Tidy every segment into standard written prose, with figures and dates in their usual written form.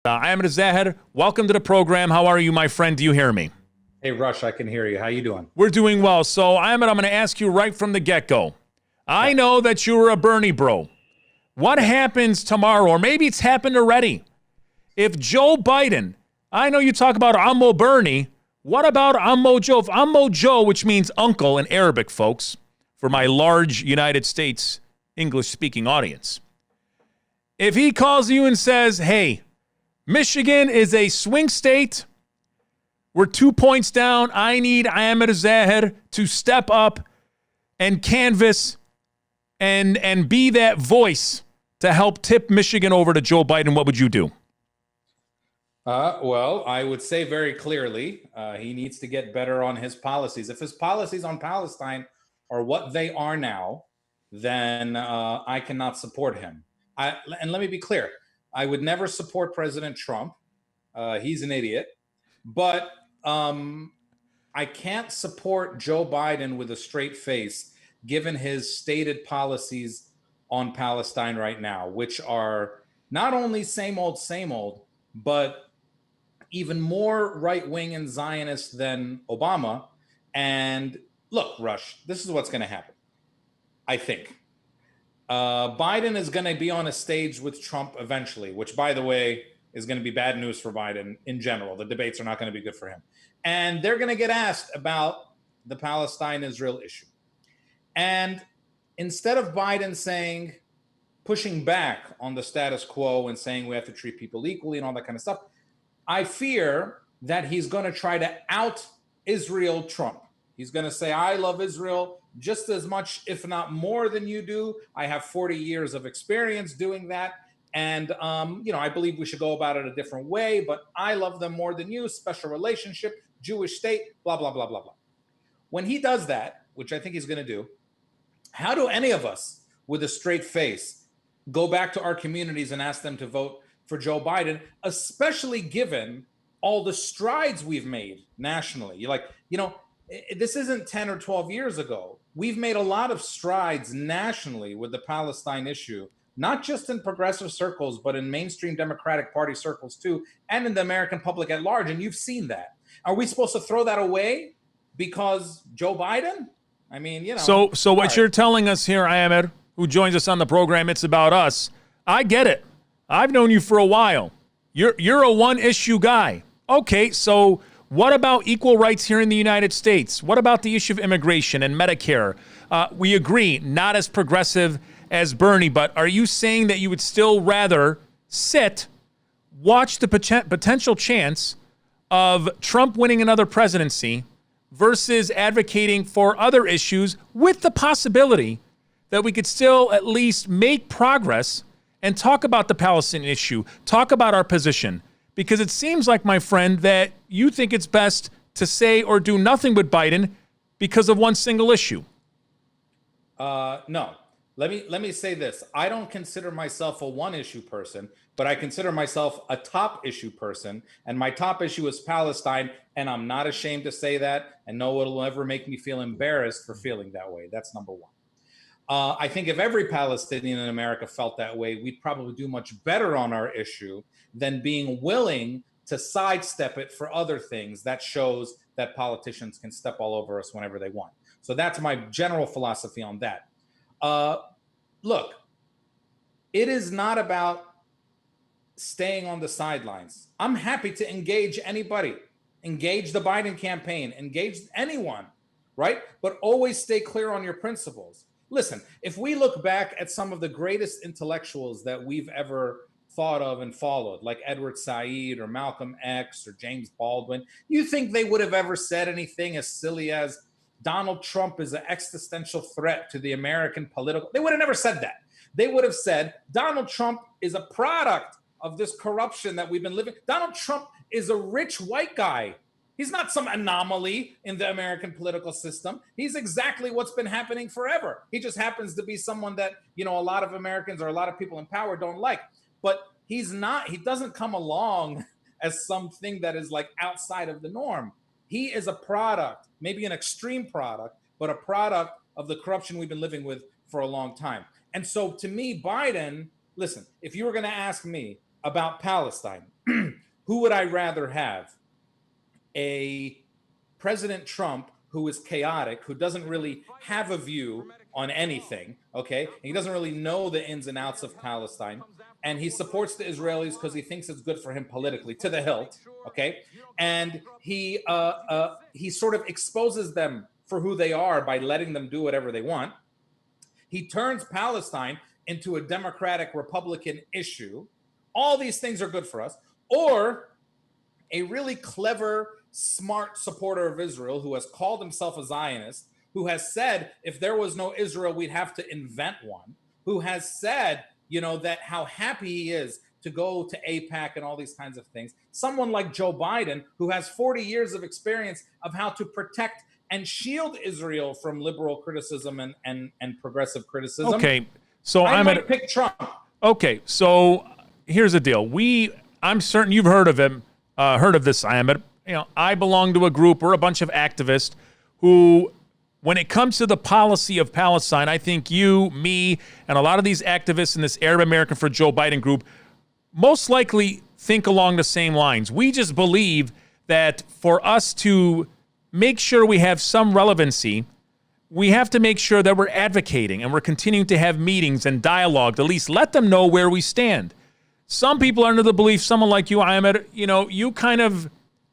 Amer Zahr, welcome to the program. How are you, my friend? Do you hear me? Hey, Rush, I can hear you. How you doing? We're doing well. So, Amer, I'm going to ask you right from the get-go. I Yeah. know that you were a Bernie bro. What Yeah. happens tomorrow, or maybe it's happened already, if Joe Biden, I know you talk about Ammo Bernie, what about Ammo Joe? If Ammo Joe, which means uncle in Arabic, folks, for my large United States English-speaking audience, if he calls you and says, hey, Michigan is a swing state. We're 2 points down. I need Amer Zahr to step up and canvass and be that voice to help tip Michigan over to Joe Biden. What would you do? Well, I would say very clearly he needs to get better on his policies. If his policies on Palestine are what they are now, then I cannot support him. And let me be clear, I would never support President Trump. He's an idiot. But I can't support Joe Biden with a straight face, given his stated policies on Palestine right now, which are not only same old, but even more right wing and Zionist than Obama. And look, Rush, this is what's going to happen, I think. Biden is going to be on a stage with Trump eventually, which, by the way, is going to be bad news for Biden in general. The debates are not going to be good for him. And they're going to get asked about the Palestine-Israel issue. And instead of Biden pushing back on the status quo and saying we have to treat people equally and all that kind of stuff, I fear that he's going to try to out Israel Trump. He's going to say, I love Israel just as much, if not more than you do. I have 40 years of experience doing that. And, I believe we should go about it a different way, but I love them more than you, special relationship, Jewish state, blah, blah, blah, blah, blah. When he does that, which I think he's going to do, how do any of us with a straight face go back to our communities and ask them to vote for Joe Biden, especially given all the strides we've made nationally? This isn't 10 or 12 years ago. We've made a lot of strides nationally with the Palestine issue, not just in progressive circles, but in mainstream Democratic Party circles too, and in the American public at large. And you've seen that. Are we supposed to throw that away because Joe Biden? I mean, So what right. you're telling us here, Amer, who joins us on the program, it's about us. I get it. I've known you for a while. You're a one-issue guy. Okay, so what about equal rights here in the United States? What about the issue of immigration and Medicare? We agree, not as progressive as Bernie, but are you saying that you would still rather watch the potential chance of Trump winning another presidency versus advocating for other issues with the possibility that we could still at least make progress and talk about the Palestinian issue, talk about our position? Because it seems like, my friend, that you think it's best to say or do nothing with Biden because of one single issue. No. Let me say this. I don't consider myself a one-issue person, but I consider myself a top-issue person, and my top issue is Palestine, and I'm not ashamed to say that, and no one will ever make me feel embarrassed for feeling that way. That's number one. I think if every Palestinian in America felt that way, we'd probably do much better on our issue than being willing to sidestep it for other things. That shows that politicians can step all over us whenever they want. So that's my general philosophy on that. Look, it is not about staying on the sidelines. I'm happy to engage anybody, engage the Biden campaign, engage anyone, right? But always stay clear on your principles. Listen, if we look back at some of the greatest intellectuals that we've ever thought of and followed, like Edward Said or Malcolm X or James Baldwin, you think they would have ever said anything as silly as Donald Trump is an existential threat to the American political? They would have never said that. They would have said Donald Trump is a product of this corruption that we've been living. Donald Trump is a rich white guy. He's not some anomaly in the American political system. He's exactly what's been happening forever. He just happens to be someone that, a lot of Americans or a lot of people in power don't like. But he doesn't come along as something that is like outside of the norm. He is a product, maybe an extreme product, but a product of the corruption we've been living with for a long time. And so to me, Biden, listen, if you were going to ask me about Palestine, Who would I rather have? A President Trump who is chaotic, who doesn't really have a view on anything, okay? And he doesn't really know the ins and outs of Palestine. And he supports the Israelis because he thinks it's good for him politically, to the hilt, okay? And he sort of exposes them for who they are by letting them do whatever they want. He turns Palestine into a democratic Republican issue. All these things are good for us. Or a really clever, smart supporter of Israel who has called himself a Zionist, who has said if there was no Israel, we'd have to invent one, who has said, that how happy he is to go to AIPAC and all these kinds of things. Someone like Joe Biden, who has 40 years of experience of how to protect and shield Israel from liberal criticism and progressive criticism. Okay, so I might pick Trump. Okay, so here's the deal. I'm certain you've heard of him. Heard of this, Amer. I belong to a group. We're a bunch of activists who, when it comes to the policy of Palestine, I think you, me, and a lot of these activists in this Arab American for Joe Biden group most likely think along the same lines. We just believe that for us to make sure we have some relevancy, we have to make sure that we're advocating and we're continuing to have meetings and dialogue to at least let them know where we stand. Some people are under the belief, someone like you, Amer, you kind of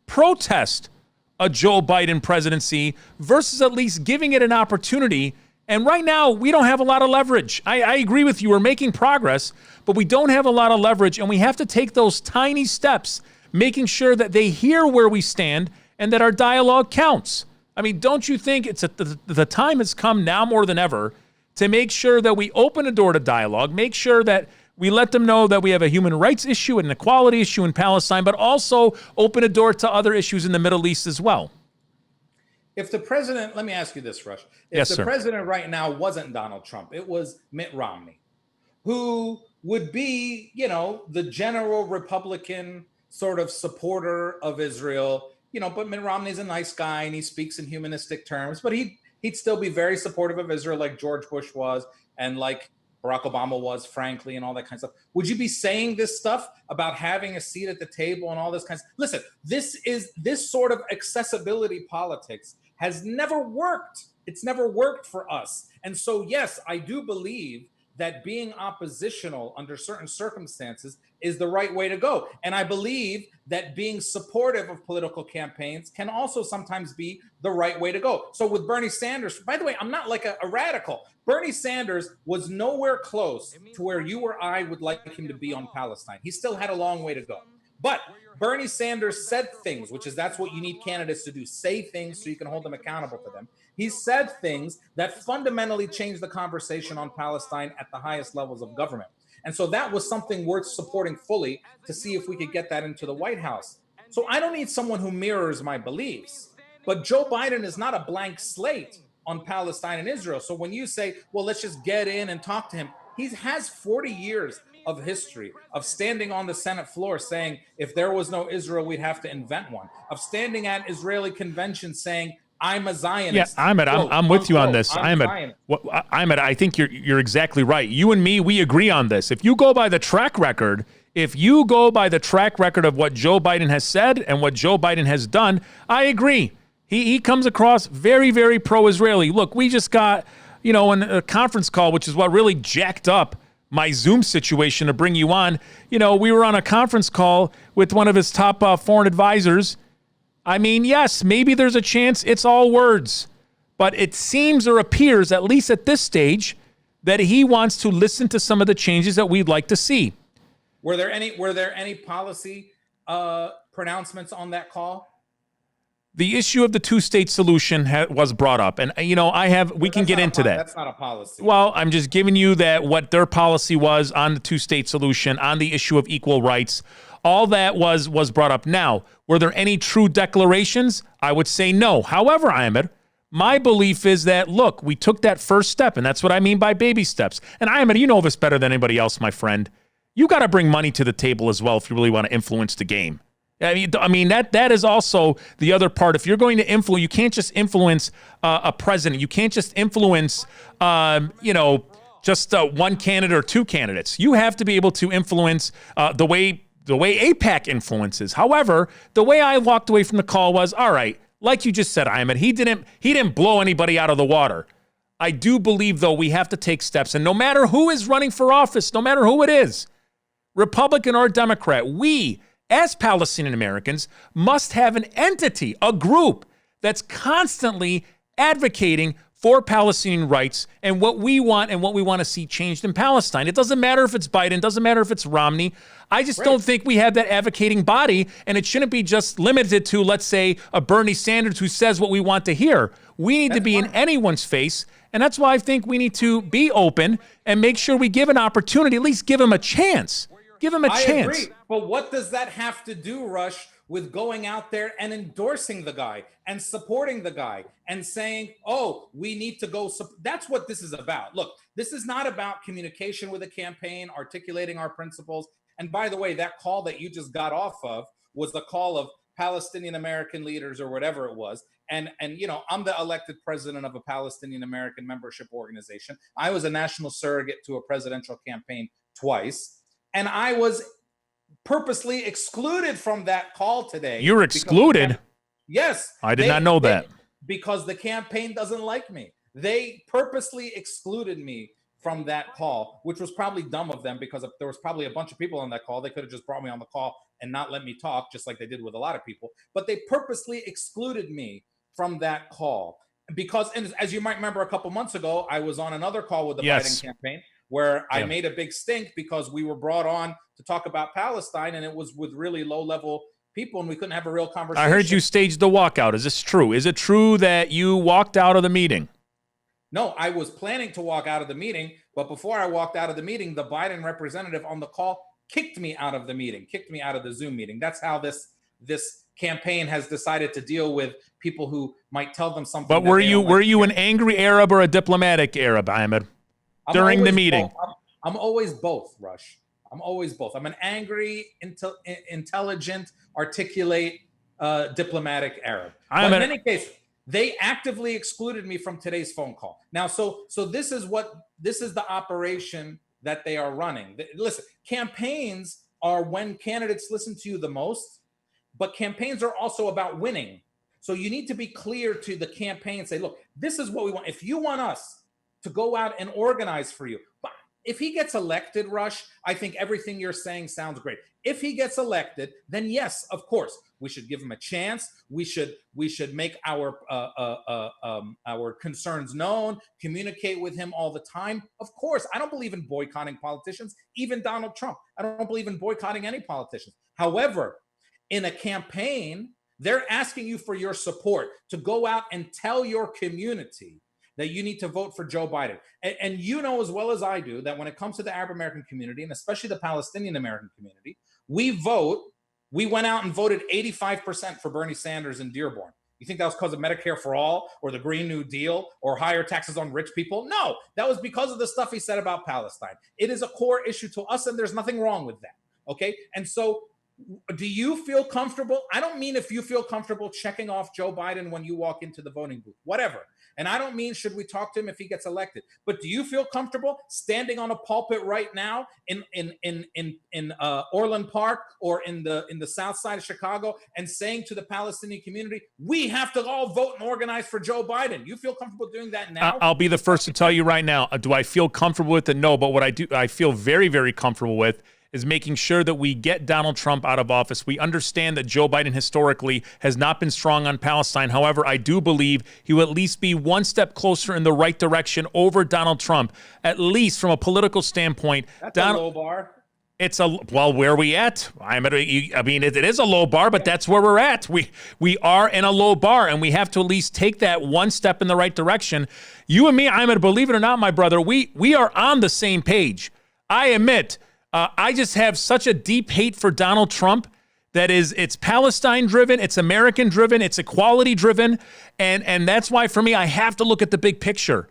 protest a Joe Biden presidency versus at least giving it an opportunity. And right now, we don't have a lot of leverage. I agree with you. We're making progress, but we don't have a lot of leverage, and we have to take those tiny steps, making sure that they hear where we stand and that our dialogue counts. I mean, don't you think the time has come now more than ever to make sure that we open a door to dialogue, make sure that we let them know that we have a human rights issue, an equality issue in Palestine, but also open a door to other issues in the Middle East as well? If the president, let me ask you this, Rush. If Yes, the sir. president right now wasn't Donald Trump, it was Mitt Romney, who would be, the general Republican sort of supporter of Israel, but Mitt Romney's a nice guy and he speaks in humanistic terms, but he'd still be very supportive of Israel like George Bush was and like Barack Obama was, frankly, and all that kind of stuff. Would you be saying this stuff about having a seat at the table and all this kind of stuff? Listen, this sort of accessibility politics has never worked. It's never worked for us. And so, yes, I do believe that being oppositional under certain circumstances is the right way to go. And I believe that being supportive of political campaigns can also sometimes be the right way to go. So with Bernie Sanders, by the way, I'm not like a radical. Bernie Sanders was nowhere close to where you or I would like him to be on Palestine. He still had a long way to go. But Bernie Sanders said things, that's what you need candidates to do, say things so you can hold them accountable for them. He said things that fundamentally changed the conversation on Palestine at the highest levels of government. And so that was something worth supporting fully to see if we could get that into the White House. So I don't need someone who mirrors my beliefs. But Joe Biden is not a blank slate on Palestine and Israel. So when you say, well, let's just get in and talk to him, he has 40 years of history of standing on the Senate floor saying, if there was no Israel, we'd have to invent one, of standing at Israeli conventions saying, I'm a Zionist. Yeah, Ahmed, I'm with you on this. Ahmed, I think you're exactly right. You and me, we agree on this. If you go by the track record of what Joe Biden has said and what Joe Biden has done, I agree. He comes across very, very pro-Israeli. Look, we just got, in a conference call, which is what really jacked up my Zoom situation to bring you on. We were on a conference call with one of his top foreign advisors. I mean, yes, maybe there's a chance it's all words, but it seems or appears, at least at this stage, that he wants to listen to some of the changes that we'd like to see. Were there any policy pronouncements on that call? The issue of the two-state solution was brought up, and we can get into that. That's not a policy. Well, I'm just giving you what their policy was on the two-state solution, on the issue of equal rights. All that was brought up. Now, were there any true declarations? I would say no. However, Ahmed, my belief is that, look, we took that first step, and that's what I mean by baby steps. And Ahmed, you know this better than anybody else, my friend. You got to bring money to the table as well if you really want to influence the game. I mean that is also the other part. If you're going to influence, you can't just influence a president. You can't just influence, just one candidate or two candidates. You have to be able to influence the way the way AIPAC influences. However, the way I walked away from the call was, all right, like you just said, Ahmed, he didn't blow anybody out of the water. I do believe, though, we have to take steps. And no matter who is running for office, no matter who it is, Republican or Democrat, we, as Palestinian Americans, must have an entity, a group that's constantly advocating for Palestinian rights and what we want to see changed in Palestine. It doesn't matter if it's Biden, it doesn't matter if it's Romney. I just don't think we have that advocating body, and it shouldn't be just limited to, let's say, a Bernie Sanders who says what we want to hear. We need to be in anyone's face, and that's why I think we need to be open and make sure we give an opportunity, at least give him a chance. Give him a chance. I agree, but what does that have to do, Rush, with going out there and endorsing the guy and supporting the guy and saying, oh, we need to go. That's what this is about. Look, this is not about communication with a campaign, articulating our principles. And by the way, that call that you just got off of was the call of Palestinian American leaders or whatever it was. And you know, I'm the elected president of a Palestinian American membership organization. I was a national surrogate to a presidential campaign twice. And I was purposely excluded from that call today. You were excluded? Yes. I did not know that. Because the campaign doesn't like me. They purposely excluded me from that call, which was probably dumb of them because if there was probably a bunch of people on that call. They could have just brought me on the call and not let me talk, just like they did with a lot of people. But they purposely excluded me from that call. Because, and as you might remember, a couple months ago, I was on another call with the Biden campaign where I made a big stink because we were brought on to talk about Palestine, and it was with really low-level people, and we couldn't have a real conversation. I heard you staged the walkout. Is this true? Is it true that you walked out of the meeting? No, I was planning to walk out of the meeting, but before I walked out of the meeting, the Biden representative on the call kicked me out of the meeting, kicked me out of the Zoom meeting. That's how this campaign has decided to deal with people who might tell them something. But were you an angry Arab or a diplomatic Arab, Ahmed? During the meeting? I'm always both, Rush. I'm always both. I'm an angry, intelligent, articulate, diplomatic Arab. But in any case, they actively excluded me from today's phone call. Now, so this is the operation that they are running. Listen, campaigns are when candidates listen to you the most, but campaigns are also about winning. So you need to be clear to the campaign and say, look, this is what we want. If you want us to go out and organize for you. But if he gets elected, Rush, I think everything you're saying sounds great. If he gets elected, then yes, of course, we should give him a chance. We should make our concerns known, communicate with him all the time. Of course, I don't believe in boycotting politicians, even Donald Trump. I don't believe in boycotting any politicians. However, in a campaign, they're asking you for your support to go out and tell your community that you need to vote for Joe Biden. And you know as well as I do that when it comes to the Arab American community, and especially the Palestinian American community, we went out and voted 85% for Bernie Sanders in Dearborn. You think that was because of Medicare for All or the Green New Deal or higher taxes on rich people? No, that was because of the stuff he said about Palestine. It is a core issue to us, and there's nothing wrong with that, okay? And so do you feel comfortable? I don't mean if you feel comfortable checking off Joe Biden when you walk into the voting booth, whatever. And I don't mean should we talk to him if he gets elected, but do you feel comfortable standing on a pulpit right now in Orland Park or in the South Side of Chicago and saying to the Palestinian community, we have to all vote and organize for Joe Biden? You feel comfortable doing that now? I'll be the first to tell you right now. Do I feel comfortable with it? No, but what I feel very, very comfortable with is making sure that we get Donald Trump out of office. We understand that Joe Biden historically has not been strong on Palestine. However, I do believe he will at least be one step closer in the right direction over Donald Trump, at least from a political standpoint. That's a low bar. Where are we at? I mean, it is a low bar, but that's where we're at. We are in a low bar, and we have to at least take that one step in the right direction. You and me, Ahmed, believe it or not, my brother, we are on the same page. I admit, I just have such a deep hate for Donald Trump that it's Palestine-driven, it's American-driven, it's equality-driven, and that's why, for me, I have to look at the big picture.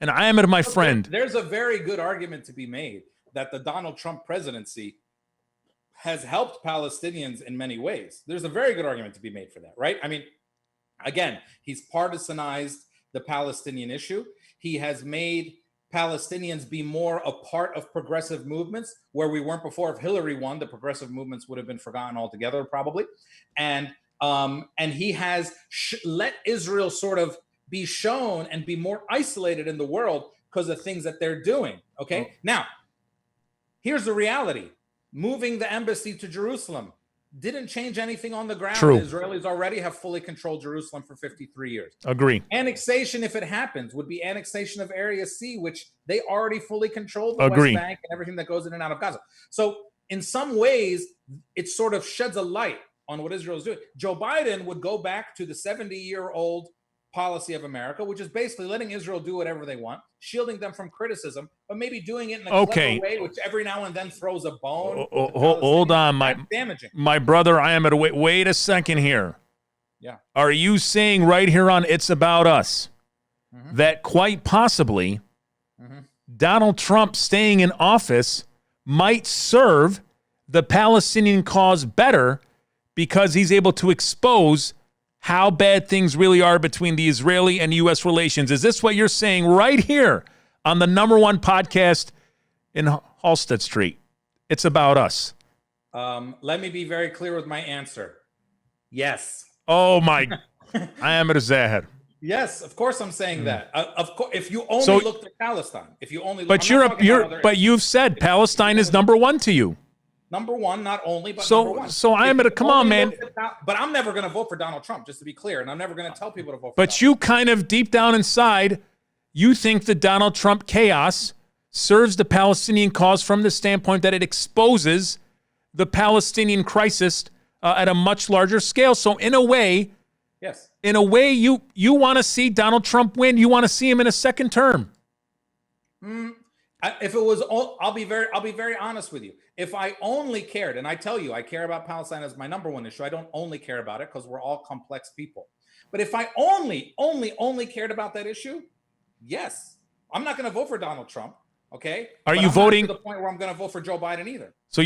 And I am my friend. There's a very good argument to be made that the Donald Trump presidency has helped Palestinians in many ways. There's a very good argument to be made for that, right? I mean, again, he's partisanized the Palestinian issue. He has made Palestinians be more a part of progressive movements where we weren't before. If Hillary won, the progressive movements would have been forgotten altogether, probably. And he has let Israel sort of be shown and be more isolated in the world because of things that they're doing. Okay, now here's the reality: moving the embassy to Jerusalem didn't change anything on the ground. True. The Israelis already have fully controlled Jerusalem for 53 years. Agree. Annexation, if it happens, would be annexation of Area C, which they already fully control the Agree. West Bank and everything that goes in and out of Gaza. So in some ways, it sort of sheds a light on what Israel is doing. Joe Biden would go back to the 70-year-old policy of America, which is basically letting Israel do whatever they want, shielding them from criticism, but maybe doing it in a clever way, which every now and then throws a bone. Hold on, my brother. I am at wait a second here. Yeah. Are you saying right here on It's About Us that quite possibly Donald Trump staying in office might serve the Palestinian cause better because he's able to expose how bad things really are between the Israeli and U.S. relations? Is this what you're saying right here on the #1 podcast in Halstead Street? It's About Us. Let me be very clear with my answer. Yes. Oh, my. I am at a Zahr. Yes, of course I'm saying that. Of course, if you only looked at Palestine, if you only look, but you've said Palestine is #1 to you. #1, not only, but #1. So I am at a, come on, man. But I'm never going to vote for Donald Trump, just to be clear. And I'm never going to tell people to vote for But Donald you kind of deep down inside, you think the Donald Trump chaos serves the Palestinian cause from the standpoint that it exposes the Palestinian crisis at a much larger scale. So in a way, yes, you want to see Donald Trump win. You want to see him in a second term. If it was, I'll be very honest with you. If I only cared, and I tell you, I care about Palestine as my #1 issue. I don't only care about it because we're all complex people. But if I only cared about that issue, yes, I'm not going to vote for Donald Trump. Okay. Are you voting to the point where I'm going to vote for Joe Biden either? So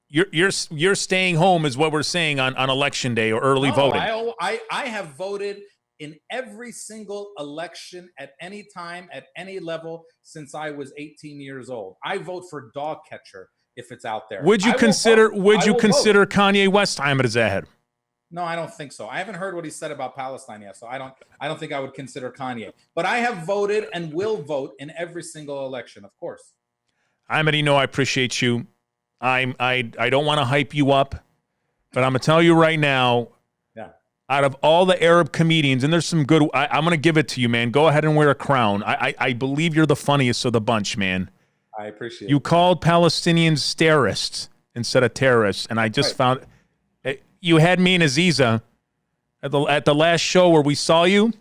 you're staying home is what we're saying on election day or early voting. I have voted in every single election at any time, at any level, since I was 18 years old. I vote for dog catcher if it's out there. Would you consider Kanye West time at his head? No, I don't think so. I haven't heard what he said about Palestine yet, so I don't think I would consider Kanye. But I have voted and will vote in every single election, of course. Ahmed, I appreciate you. I don't want to hype you up, but I'm gonna tell you right now. Out of all the Arab comedians, and there's some good, I'm going to give it to you, man. Go ahead and wear a crown. I believe you're the funniest of the bunch, man. I appreciate it. You called Palestinians terrorists instead of terrorists, and I just found you had me and Aziza at the last show where we saw you.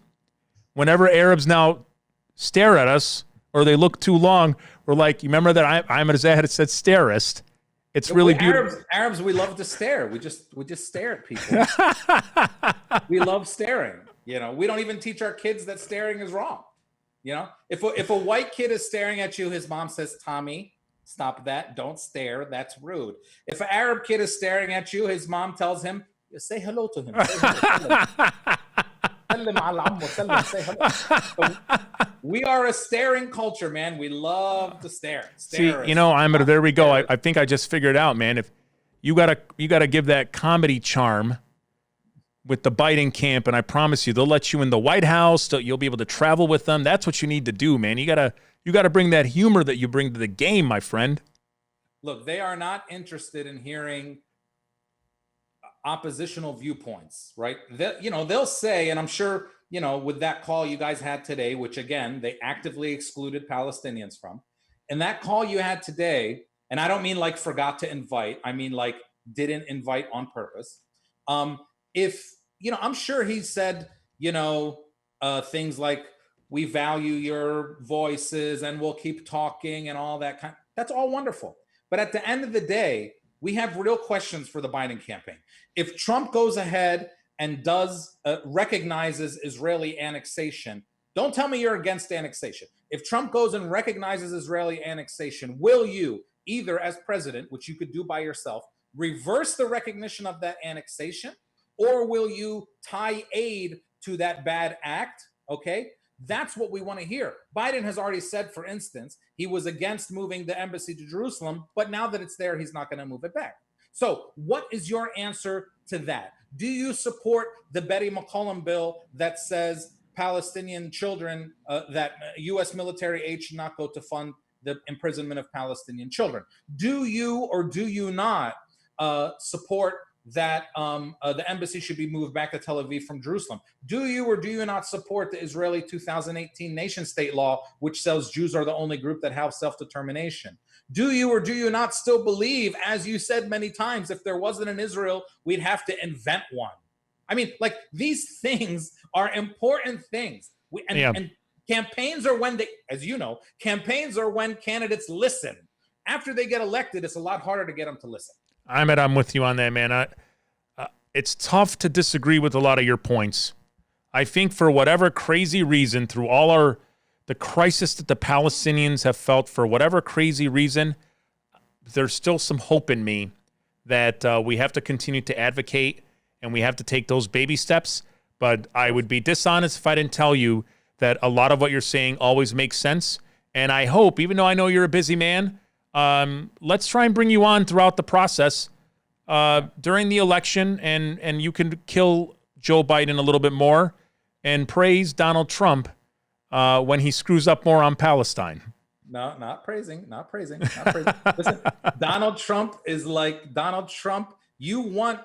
Whenever Arabs now stare at us or they look too long, we're like, you remember that I'm at Zahr, it said starist. It's really beautiful. Arabs, we love to stare. We just stare at people. We love staring. We don't even teach our kids that staring is wrong. If a white kid is staring at you, his mom says, "Tommy, stop that. Don't stare. That's rude." If an Arab kid is staring at you, his mom tells him, "Say hello to him. Say hello. Say hello." We are a staring culture, man. We love to stare. There we go. I think I just figured it out, man. If you gotta give that comedy charm with the Biden camp, and I promise you, they'll let you in the White House. You'll be able to travel with them. That's what you need to do, man. You gotta bring that humor that you bring to the game, my friend. Look, they are not interested in hearing oppositional viewpoints, right? They'll say, and I'm sure, with that call you guys had today, which again, they actively excluded Palestinians from, and that call you had today, and I don't mean like forgot to invite, I mean like didn't invite on purpose. I'm sure he said, things like, we value your voices and we'll keep talking and all that that's all wonderful. But at the end of the day, we have real questions for the Biden campaign. If Trump goes ahead and recognizes Israeli annexation, don't tell me you're against annexation. If Trump goes and recognizes Israeli annexation, will you, either as president, which you could do by yourself, reverse the recognition of that annexation, or will you tie aid to that bad act, okay, That's what we want to hear. Biden has already said, for instance, he was against moving the embassy to Jerusalem, but now that it's there, he's not going to move it back. So what is your answer to that? Do you support the Betty McCollum bill that says Palestinian children, that U.S. military aid should not go to fund the imprisonment of Palestinian children? Do you or do you not support that the embassy should be moved back to Tel Aviv from Jerusalem? Do you or do you not support the Israeli 2018 nation state law, which says Jews are the only group that have self-determination? Do you or do you not still believe, as you said many times, if there wasn't an Israel, we'd have to invent one? I mean, like, these things are important things. And campaigns are when they, as you know, campaigns are when candidates listen. After they get elected, it's a lot harder to get them to listen. I'm with you on that, man. It's tough to disagree with a lot of your points. I think for whatever crazy reason, through all the crisis that the Palestinians have felt, for whatever crazy reason, there's still some hope in me that we have to continue to advocate and we have to take those baby steps. But I would be dishonest if I didn't tell you that a lot of what you're saying always makes sense. And I hope, even though I know you're a busy man, let's try and bring you on throughout the process during the election, and you can kill Joe Biden a little bit more and praise Donald Trump when he screws up more on Palestine. No, not praising. Listen, Donald Trump is like Donald Trump. You want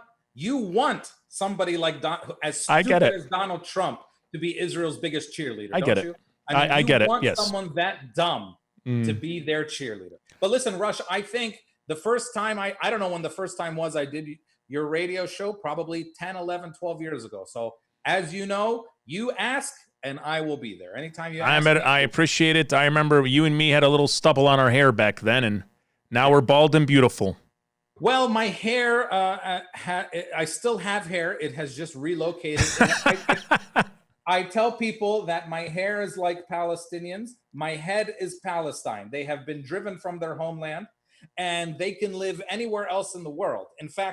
somebody like as stupid as Donald Trump to be Israel's biggest cheerleader. I get it. You? I mean, I get it. You want yes. someone that dumb to be their cheerleader. But listen, Rush, I think the first time, I don't know when the first time was I did your radio show, probably 10, 11, 12 years ago. So as you know, you ask and I will be there. Anytime you ask. I appreciate it. I remember you and me had a little stubble on our hair back then, and now we're bald and beautiful. Well, my hair, I still have hair. It has just relocated. I tell people that my hair is like Palestinians. My head is Palestine. They have been driven from their homeland, and they can live anywhere else in the world. In fact,